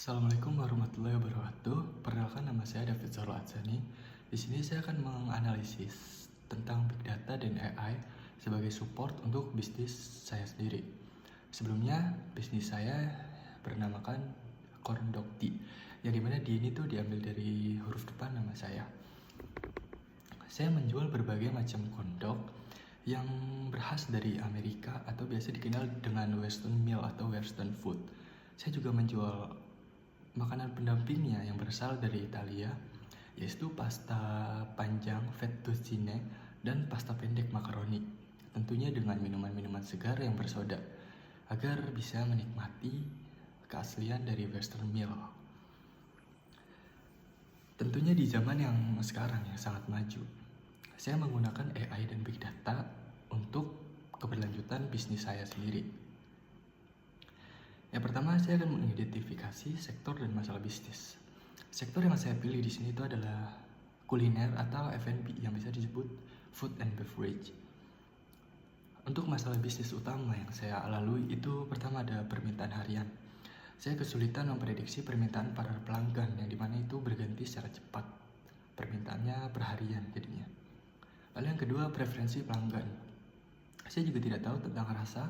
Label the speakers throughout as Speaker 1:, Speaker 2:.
Speaker 1: Assalamualaikum warahmatullahi wabarakatuh. Perkenalkan, nama saya David Zarul Atsani. Di sini saya akan menganalisis tentang Big Data dan AI sebagai support untuk bisnis saya sendiri. Sebelumnya, bisnis saya bernamakan Korndokti, yang dimana di ini tuh diambil dari huruf depan nama saya. Saya menjual berbagai macam kondok yang berkhas dari Amerika atau biasa dikenal dengan Western meal atau Western food. Saya juga menjual makanan pendampingnya yang berasal dari Italia, yaitu pasta panjang fettuccine dan pasta pendek makaroni. Tentunya dengan minuman-minuman segar yang bersoda, agar bisa menikmati keaslian dari Western meal. Tentunya di zaman yang sekarang yang sangat maju, saya menggunakan AI dan Big Data untuk keberlanjutan bisnis saya sendiri. Yang pertama, saya akan mengidentifikasi sektor dan masalah bisnis. Sektor yang saya pilih di sini itu adalah kuliner atau F&B yang bisa disebut food and beverage. Untuk masalah bisnis utama yang saya lalui itu pertama ada permintaan harian. Saya kesulitan memprediksi permintaan para pelanggan yang dimana itu berganti secara cepat. Permintaannya berharian jadinya. Lalu yang kedua, preferensi pelanggan. Saya juga tidak tahu tentang rasa,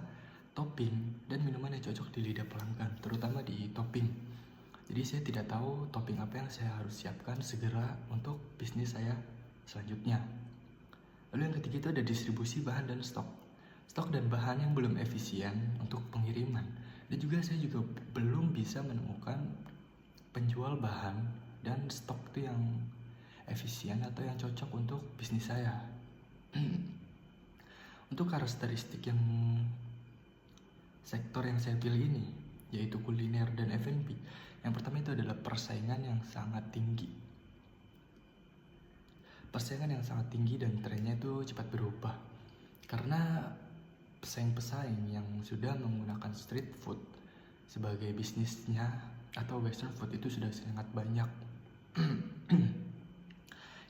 Speaker 1: topping, dan minuman yang cocok di lidah pelanggan, terutama di topping. Jadi saya tidak tahu topping apa yang saya harus siapkan segera untuk bisnis saya selanjutnya. Lalu yang ketiga itu ada distribusi bahan dan stok. Stok dan bahan yang belum efisien untuk pengiriman. Dan juga saya juga belum bisa menemukan penjual bahan dan stok itu yang efisien atau yang cocok untuk bisnis saya. Untuk karakteristik yang sektor yang saya pilih ini, yaitu kuliner dan F&B. Yang pertama itu adalah persaingan yang sangat tinggi. Persaingan yang sangat tinggi dan trennya itu cepat berubah. Karena pesaing-pesaing yang sudah menggunakan street food sebagai bisnisnya atau western food itu sudah sangat banyak.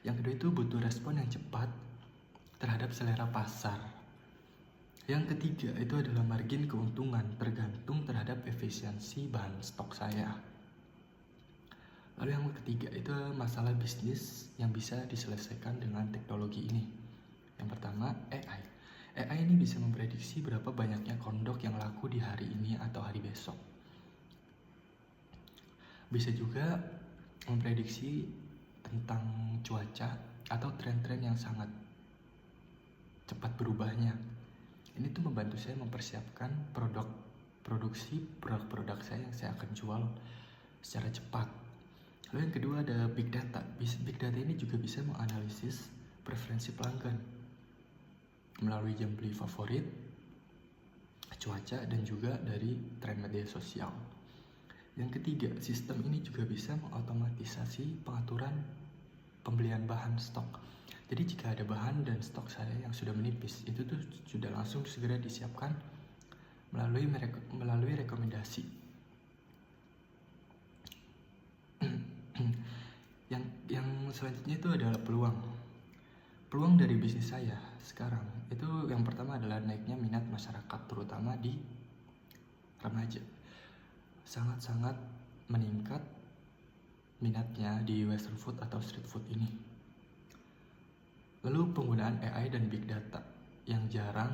Speaker 1: Yang kedua itu butuh respon yang cepat terhadap selera pasar. Yang ketiga itu adalah margin keuntungan tergantung terhadap efisiensi bahan stok saya. Lalu yang ketiga itu masalah bisnis yang bisa diselesaikan dengan teknologi ini. Yang pertama, AI. AI ini bisa memprediksi berapa banyaknya kondok yang laku di hari ini atau hari besok. Bisa juga memprediksi tentang cuaca atau tren-tren yang sangat cepat berubahnya. Ini tuh membantu saya mempersiapkan produksi produk-produk saya yang saya akan jual secara cepat. Lalu yang kedua ada Big Data. Big Data ini juga bisa menganalisis preferensi pelanggan melalui jam beli favorit, cuaca, dan juga dari tren media sosial. Yang ketiga, sistem ini juga bisa mengotomatisasi pengaturan pembelian bahan stok. Jadi jika ada bahan dan stok saya yang sudah menipis, itu tuh sudah langsung segera disiapkan melalui rekomendasi. Yang selanjutnya itu adalah peluang. Peluang dari bisnis saya sekarang itu yang pertama adalah naiknya minat masyarakat, terutama di remaja. Sangat-sangat meningkat minatnya di western food atau street food ini. Lalu penggunaan AI dan Big Data yang jarang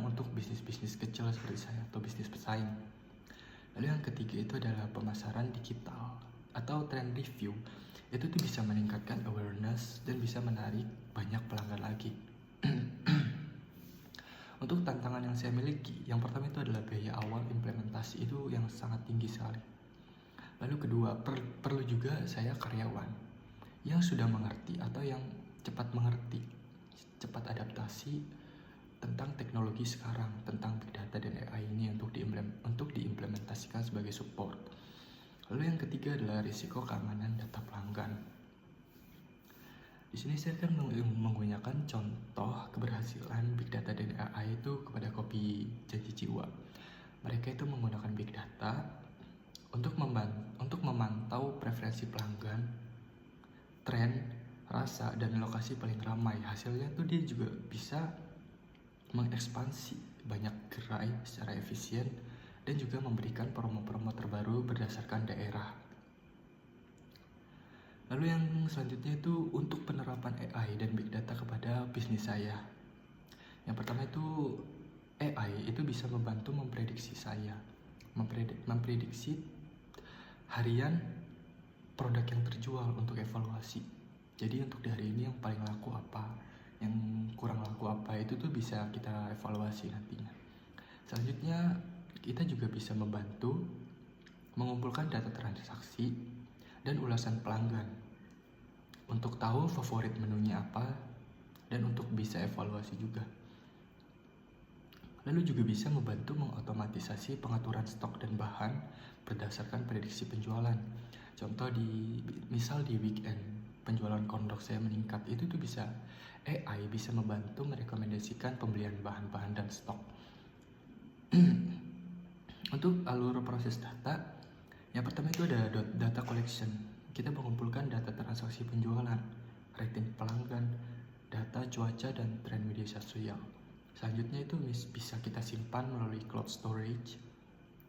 Speaker 1: untuk bisnis-bisnis kecil seperti saya atau bisnis pesaing. Lalu yang ketiga itu adalah pemasaran digital atau trend review. Itu tuh bisa meningkatkan awareness dan bisa menarik banyak pelanggan lagi. Untuk tantangan yang saya miliki, yang pertama itu adalah biaya awal implementasi itu yang sangat tinggi sekali. Lalu kedua, perlu juga saya karyawan yang sudah mengerti atau yang cepat mengerti, cepat adaptasi tentang teknologi sekarang, tentang Big Data dan AI ini untuk diimplementasikan sebagai support. Lalu yang ketiga adalah risiko keamanan data pelanggan. Di sini saya akan menggunakan contoh keberhasilan Big Data dan AI itu kepada kopi Janji Jiwa. Mereka itu menggunakan Big Data untuk memantau preferensi pelanggan, tren, rasa, dan lokasi paling ramai. Hasilnya tuh dia juga bisa mengekspansi banyak gerai secara efisien dan juga memberikan promo-promo terbaru berdasarkan daerah. Lalu yang selanjutnya itu untuk penerapan AI dan big data kepada bisnis saya. Yang pertama itu AI itu bisa membantu memprediksi saya, memprediksi harian produk yang terjual untuk evaluasi. Jadi untuk di hari ini yang paling laku apa, yang kurang laku apa, itu tuh bisa kita evaluasi nantinya. Selanjutnya kita juga bisa membantu mengumpulkan data transaksi dan ulasan pelanggan untuk tahu favorit menunya apa dan untuk bisa evaluasi juga. Lalu juga bisa membantu mengotomatisasi pengaturan stok dan bahan berdasarkan prediksi penjualan. Contoh misal di weekend penjualan kondok saya meningkat, itu tuh bisa AI bisa membantu merekomendasikan pembelian bahan-bahan dan stok. Untuk alur proses data, yang pertama itu ada data collection. Kita mengumpulkan data transaksi penjualan, rating pelanggan, data cuaca, dan tren media sosial. Selanjutnya itu bisa kita simpan melalui cloud storage,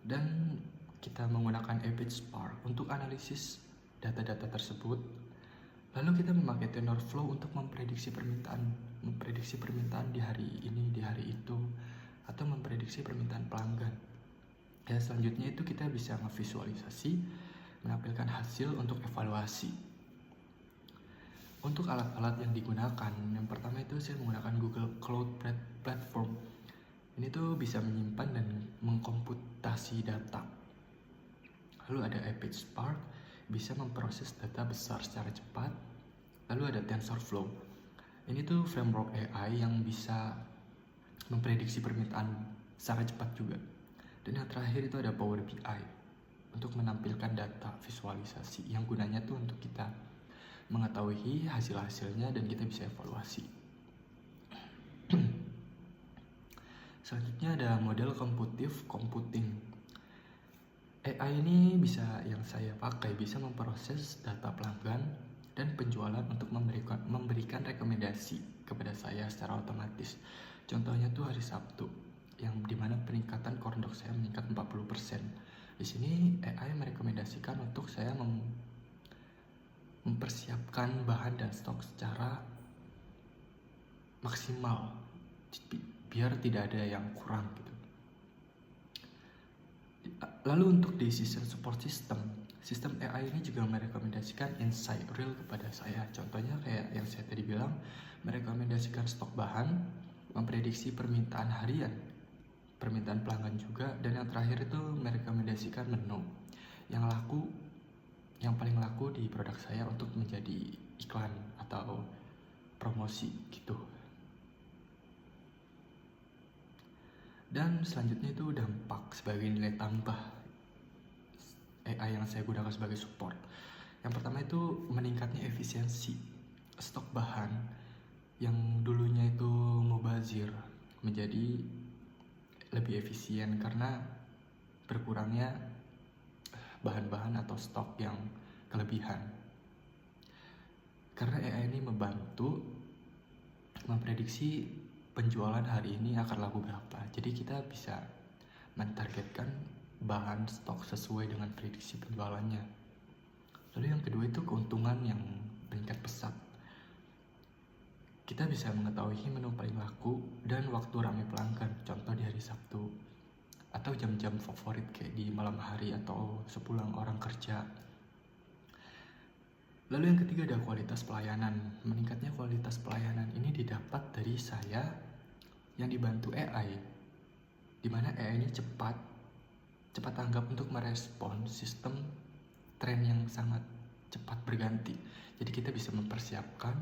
Speaker 1: dan kita menggunakan Apache Spark untuk analisis data-data tersebut. Lalu kita memakai TenorFlow untuk memprediksi permintaan di hari ini, di hari itu, atau memprediksi permintaan pelanggan. Ya, selanjutnya itu kita bisa memvisualisasi, menampilkan hasil untuk evaluasi. Untuk alat-alat yang digunakan, yang pertama itu saya menggunakan Google Cloud Platform. Ini tuh bisa menyimpan dan mengkomputasi data. Lalu ada Apache Spark, bisa memproses data besar secara cepat. Lalu ada TensorFlow. Ini tuh framework AI yang bisa memprediksi permintaan secara cepat juga. Dan yang terakhir itu ada Power BI untuk menampilkan data visualisasi yang gunanya tuh untuk kita mengetahui hasil-hasilnya dan kita bisa evaluasi. Selanjutnya ada model komputatif computing. AI ini yang saya pakai bisa memproses data pelanggan dan penjualan untuk memberikan rekomendasi kepada saya secara otomatis. Contohnya tuh hari Sabtu, yang dimana peningkatan kondok saya meningkat 40%. Di sini AI merekomendasikan untuk saya mempersiapkan bahan dan stok secara maksimal biar tidak ada yang kurang gitu. Lalu untuk decision support sistem AI ini juga merekomendasikan insight real kepada saya. Contohnya kayak yang saya tadi bilang, merekomendasikan stok bahan, memprediksi permintaan harian, permintaan pelanggan juga, dan yang terakhir itu merekomendasikan menu yang paling laku di produk saya untuk menjadi iklan atau promosi gitu. Dan selanjutnya itu dampak sebagai nilai tambah AI yang saya gunakan sebagai support. Yang pertama itu meningkatnya efisiensi stok bahan yang dulunya itu mubazir menjadi lebih efisien karena berkurangnya bahan-bahan atau stok yang kelebihan. Karena AI ini membantu memprediksi penjualan hari ini akan laku berapa. Jadi kita bisa mentargetkan bahan stok sesuai dengan prediksi penjualannya. Lalu yang kedua itu keuntungan yang meningkat pesat. Kita bisa mengetahui menu paling laku dan waktu ramai pelanggan, contoh di hari Sabtu, atau jam-jam favorit kayak di malam hari atau sepulang orang kerja. Lalu yang ketiga ada kualitas pelayanan. Meningkatnya kualitas pelayanan ini didapat dari saya yang dibantu AI, di mana AI ini cepat tanggap untuk merespon sistem tren yang sangat cepat berganti. Jadi kita bisa mempersiapkan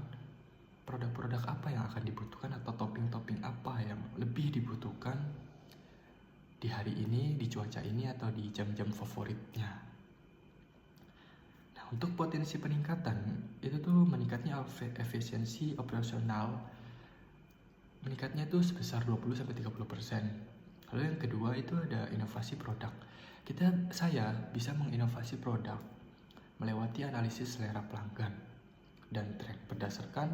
Speaker 1: produk-produk apa yang akan dibutuhkan atau topping-topping apa yang lebih dibutuhkan di hari ini, di cuaca ini, atau di jam-jam favoritnya. Nah, untuk potensi peningkatan itu tuh meningkatnya efisiensi operasional, meningkatnya itu sebesar 20-30%. Lalu yang kedua itu ada inovasi produk. Saya bisa menginovasi produk melewati analisis selera pelanggan dan tren berdasarkan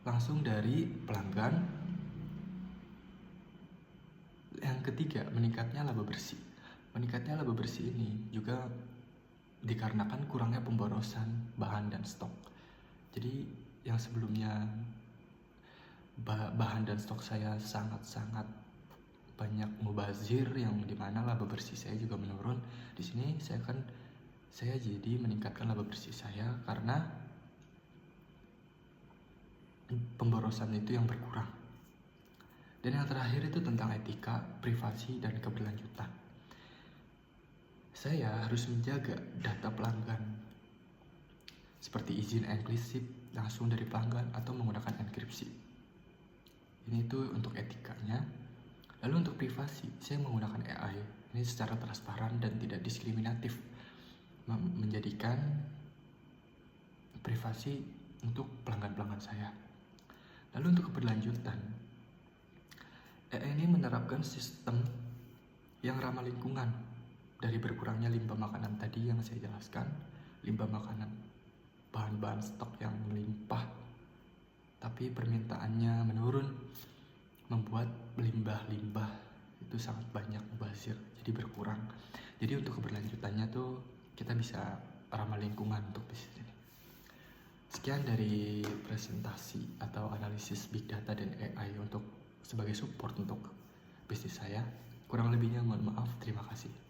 Speaker 1: langsung dari pelanggan Yang ketiga, meningkatnya laba bersih. Meningkatnya laba bersih ini juga dikarenakan kurangnya pemborosan bahan dan stok. Jadi yang sebelumnya bahan dan stok saya sangat-sangat banyak mubazir, yang dimana laba bersih saya juga menurun. Di sini saya jadi meningkatkan laba bersih saya karena pemborosan itu yang berkurang. Dan yang terakhir itu tentang etika, privasi, dan keberlanjutan. Saya harus menjaga data pelanggan, seperti izin eksklusif langsung dari pelanggan atau menggunakan enkripsi. Ini itu untuk etikanya. Lalu untuk privasi, saya menggunakan AI. Ini secara transparan dan tidak diskriminatif, menjadikan privasi untuk pelanggan-pelanggan saya. Lalu untuk keberlanjutan, AI ini menerapkan sistem yang ramah lingkungan. Dari berkurangnya limbah makanan tadi yang saya jelaskan, limbah makanan, bahan-bahan stok yang melimpah, tapi permintaannya menurun, membuat limbah-limbah itu sangat banyak mubazir, jadi berkurang. Jadi untuk keberlanjutannya tuh kita bisa ramah lingkungan untuk bisnis ini. Sekian dari presentasi atau analisis big data dan AI untuk sebagai support untuk bisnis saya. Kurang lebihnya mohon maaf, terima kasih.